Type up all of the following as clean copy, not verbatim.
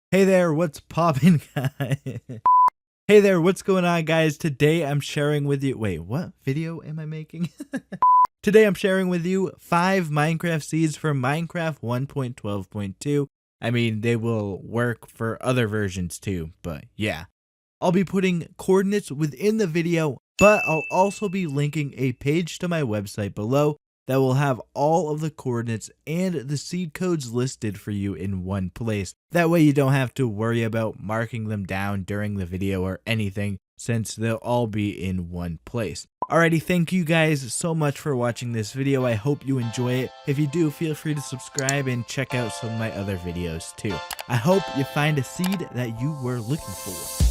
Hey there, what's poppin', guys? Hey there, what's going on, guys? Today I'm sharing with you. Wait, what video am I making? Today I'm sharing with you 5 Minecraft seeds for Minecraft 1.12.2. I mean, they will work for other versions too, but yeah. I'll be putting coordinates within the video, but I'll also be linking a page to my website below that will have all of the coordinates and the seed codes listed for you in one place. That way you don't have to worry about marking them down during the video or anything, since they'll all be in one place. Alrighty, thank you guys so much for watching this video. I hope you enjoy it. If you do, feel free to subscribe and check out some of my other videos too. I hope you find a seed that you were looking for.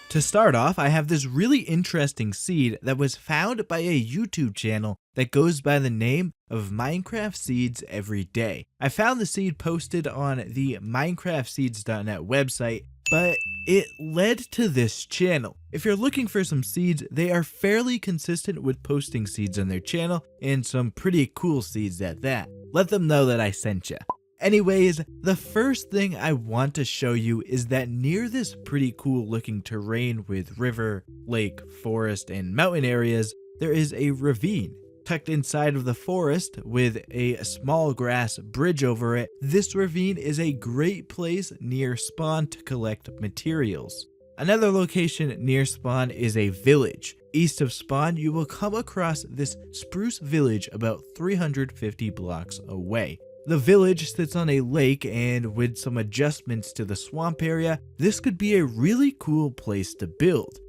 To start off, I have this really interesting seed that was found by a YouTube channel that goes by the name of Minecraft Seeds Every Day. I found the seed posted on the minecraftseeds.net website, but it led to this channel. If you're looking for some seeds, they are fairly consistent with posting seeds on their channel, and some pretty cool seeds at that. Let them know that I sent ya. Anyways, the first thing I want to show you is that near this pretty cool looking terrain with river, lake, forest, and mountain areas, there is a ravine. Tucked inside of the forest with a small grass bridge over it, this ravine is a great place near spawn to collect materials. Another location near spawn is a village. East of spawn, you will come across this spruce village about 350 blocks away. The village sits on a lake, and with some adjustments to the swamp area, this could be a really cool place to build.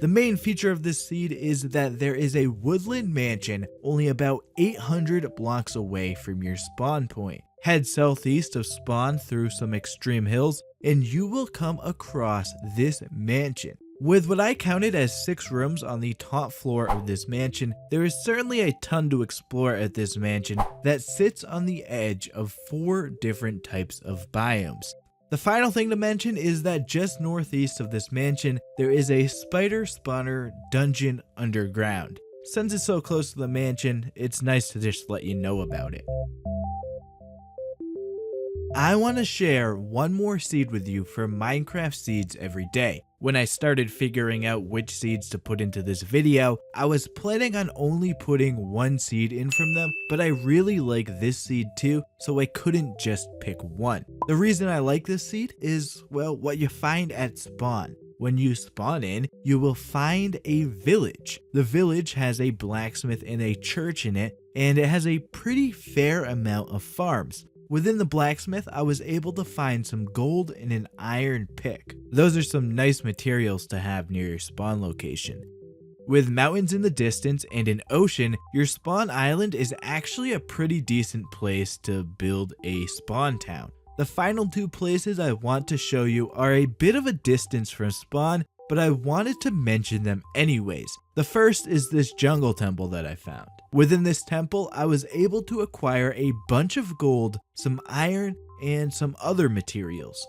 The main feature of this seed is that there is a woodland mansion only about 800 blocks away from your spawn point. Head southeast of spawn through some extreme hills, and you will come across this mansion. With what I counted as 6 rooms on the top floor of this mansion, there is certainly a ton to explore at this mansion that sits on the edge of 4 different types of biomes. The final thing to mention is that just northeast of this mansion, there is a spider spawner dungeon underground. Since it's so close to the mansion, it's nice to just let you know about it. I want to share one more seed with you for Minecraft Seeds Every Day. When I started figuring out which seeds to put into this video, I was planning on only putting one seed in from them, but I really like this seed too, so I couldn't just pick one. The reason I like this seed is, well, what you find at spawn. When you spawn in, you will find a village. The village has a blacksmith and a church in it, and it has a pretty fair amount of farms. Within the blacksmith, I was able to find some gold and an iron pick. Those are some nice materials to have near your spawn location. With mountains in the distance and an ocean, your spawn island is actually a pretty decent place to build a spawn town. The final 2 places I want to show you are a bit of a distance from spawn, but I wanted to mention them anyways. The first is this jungle temple that I found. Within this temple, I was able to acquire a bunch of gold, some iron, and some other materials.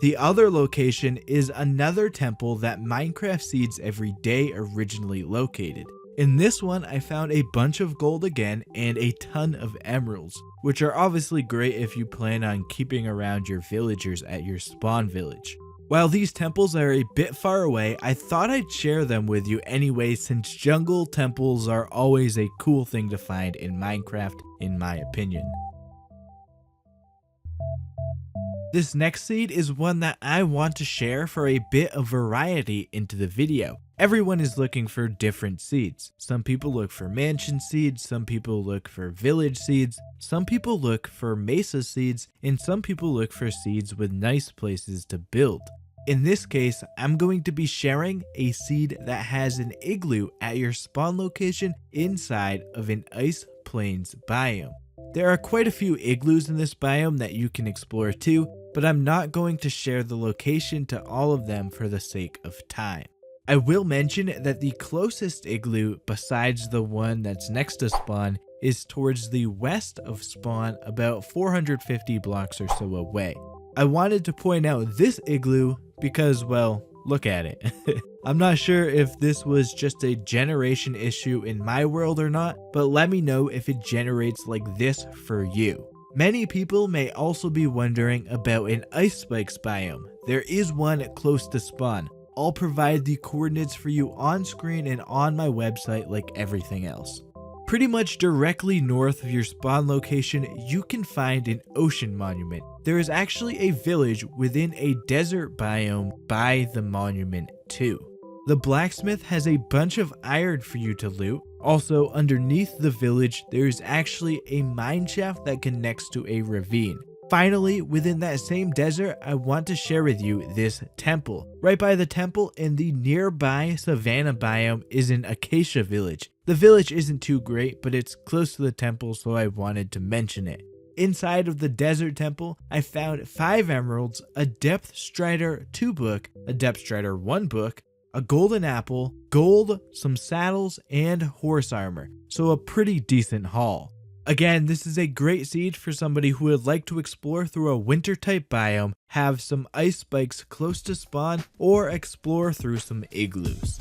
The other location is another temple that Minecraft Seeds Every Day originally located. In this one, I found a bunch of gold again and a ton of emeralds, which are obviously great if you plan on keeping around your villagers at your spawn village. While these temples are a bit far away, I thought I'd share them with you anyway, since jungle temples are always a cool thing to find in Minecraft, in my opinion. This next seed is one that I want to share for a bit of variety into the video. Everyone is looking for different seeds. Some people look for mansion seeds, some people look for village seeds, some people look for mesa seeds, and some people look for seeds with nice places to build. In this case, I'm going to be sharing a seed that has an igloo at your spawn location inside of an ice plains biome. There are quite a few igloos in this biome that you can explore too, but I'm not going to share the location to all of them for the sake of time. I will mention that the closest igloo besides the one that's next to spawn is towards the west of spawn, about 450 blocks or so away. I wanted to point out this igloo because, well, look at it. I'm not sure if this was just a generation issue in my world or not, but let me know if it generates like this for you. Many people may also be wondering about an ice spikes biome. There is one close to spawn. I'll provide the coordinates for you on screen and on my website like everything else. Pretty much directly north of your spawn location, you can find an ocean monument. There is actually a village within a desert biome by the monument too. The blacksmith has a bunch of iron for you to loot. Also, underneath the village, there is actually a mine shaft that connects to a ravine. Finally, within that same desert, I want to share with you this temple. Right by the temple in the nearby savanna biome is an acacia village. The village isn't too great, but it's close to the temple, so I wanted to mention it. Inside of the desert temple, I found 5 emeralds, a depth strider 2 book, a depth strider 1 book, a golden apple, gold, some saddles, and horse armor. So a pretty decent haul. Again, this is a great seed for somebody who would like to explore through a winter type biome, have some ice spikes close to spawn, or explore through some igloos.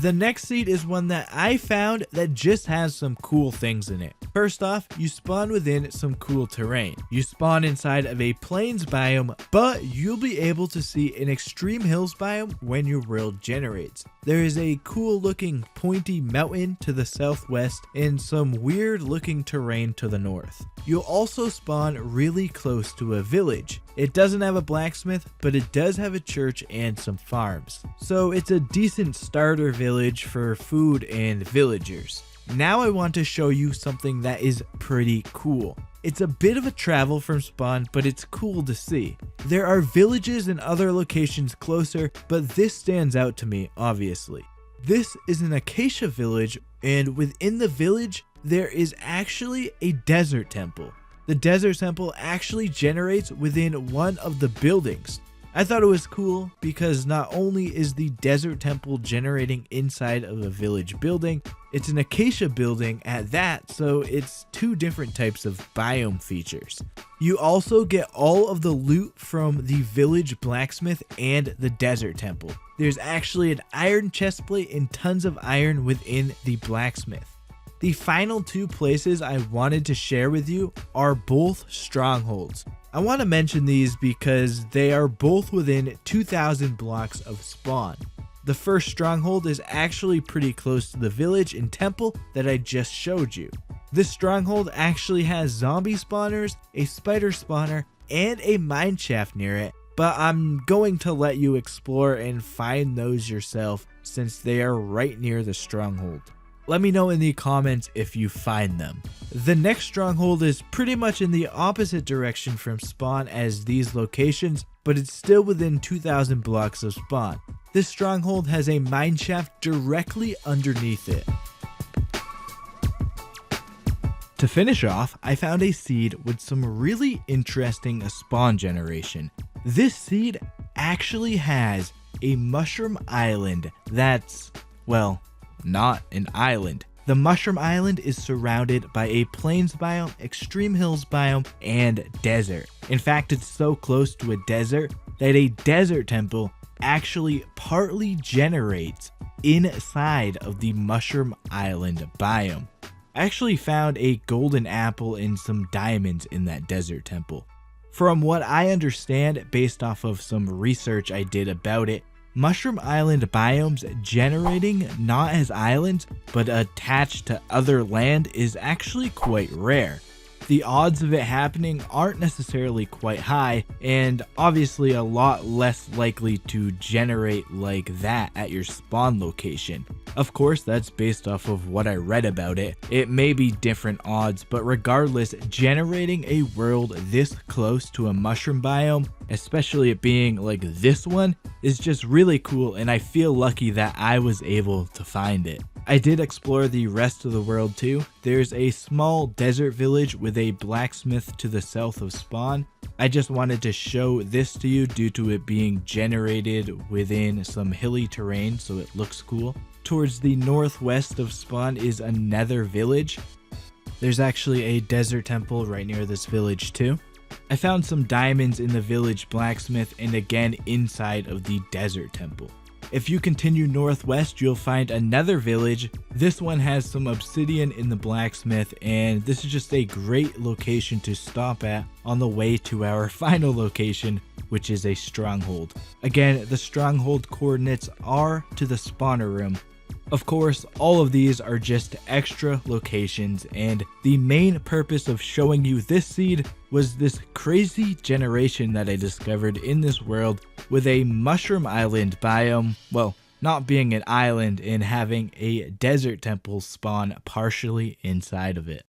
The next seed is one that I found that just has some cool things in it. First off, you spawn within some cool terrain. You spawn inside of a plains biome, but you'll be able to see an extreme hills biome when your world generates. There is a cool looking pointy mountain to the southwest and some weird looking terrain to the north. You'll also spawn really close to a village. It doesn't have a blacksmith, but it does have a church and some farms. So it's a decent starter village for food and villagers. Now I want to show you something that is pretty cool. It's a bit of a travel from spawn, but it's cool to see. There are villages and other locations closer, but this stands out to me, obviously. This is an acacia village, and within the village, there is actually a desert temple. The desert temple actually generates within one of the buildings. I thought it was cool because not only is the desert temple generating inside of a village building, it's an acacia building at that, so it's 2 different types of biome features. You also get all of the loot from the village blacksmith and the desert temple. There's actually an iron chestplate and tons of iron within the blacksmith. The final 2 places I wanted to share with you are both strongholds. I want to mention these because they are both within 2,000 blocks of spawn. The first stronghold is actually pretty close to the village and temple that I just showed you. This stronghold actually has zombie spawners, a spider spawner, and a mine shaft near it, but I'm going to let you explore and find those yourself since they are right near the stronghold. Let me know in the comments if you find them. The next stronghold is pretty much in the opposite direction from spawn as these locations, but it's still within 2,000 blocks of spawn. This stronghold has a mine shaft directly underneath it. To finish off, I found a seed with some really interesting spawn generation. This seed actually has a mushroom island that's, well, not an island. The mushroom island is surrounded by a plains biome, extreme hills biome, and desert. In fact, it's so close to a desert that a desert temple actually partly generates inside of the mushroom island biome. I actually found a golden apple and some diamonds in that desert temple. From what I understand, based off of some research I did about it, Mushroom Island biomes generating not as islands, but attached to other land is actually quite rare. The odds of it happening aren't necessarily quite high, and obviously a lot less likely to generate like that at your spawn location. Of course, that's based off of what I read about it. It may be different odds, but regardless, generating a world this close to a mushroom biome, especially it being like this one, is just really cool, and I feel lucky that I was able to find it. I did explore the rest of the world too. There's a small desert village with a blacksmith to the south of spawn. I just wanted to show this to you due to it being generated within some hilly terrain, so it looks cool. Towards the northwest of spawn is another village. There's actually a desert temple right near this village too. I found some diamonds in the village blacksmith and again inside of the desert temple. If you continue northwest, you'll find another village. This one has some obsidian in the blacksmith, and this is just a great location to stop at on the way to our final location, which is a stronghold. Again, the stronghold coordinates are to the spawner room. Of course, all of these are just extra locations, and the main purpose of showing you this seed was this crazy generation that I discovered in this world with a mushroom island biome, well, not being an island and having a desert temple spawn partially inside of it.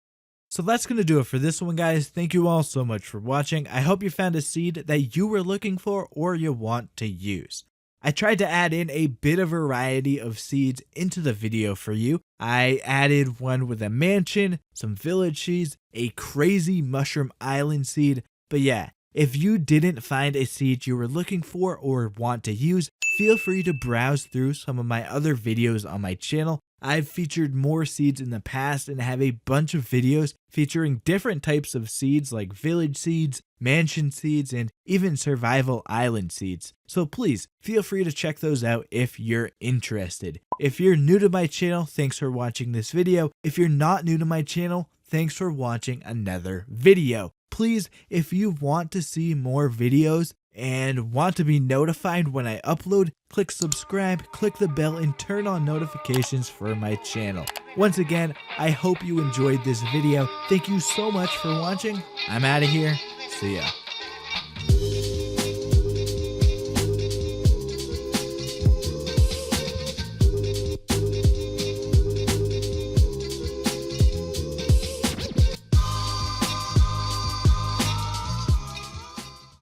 So that's going to do it for this one, guys. Thank you all so much for watching. I hope you found a seed that you were looking for or you want to use. I tried to add in a bit of variety of seeds into the video for you. I added one with a mansion, some village seeds, a crazy mushroom island seed. But yeah, if you didn't find a seed you were looking for or want to use, feel free to browse through some of my other videos on my channel. I've featured more seeds in the past and have a bunch of videos featuring different types of seeds like village seeds, mansion seeds, and even survival island seeds. So please feel free to check those out if you're interested. If you're new to my channel, thanks for watching this video. If you're not new to my channel, thanks for watching another video. Please, if you want to see more videos and want to be notified when I upload, click subscribe, click the bell, and turn on notifications for my channel. Once again, I hope you enjoyed this video. Thank you so much for watching. I'm out of here. See ya.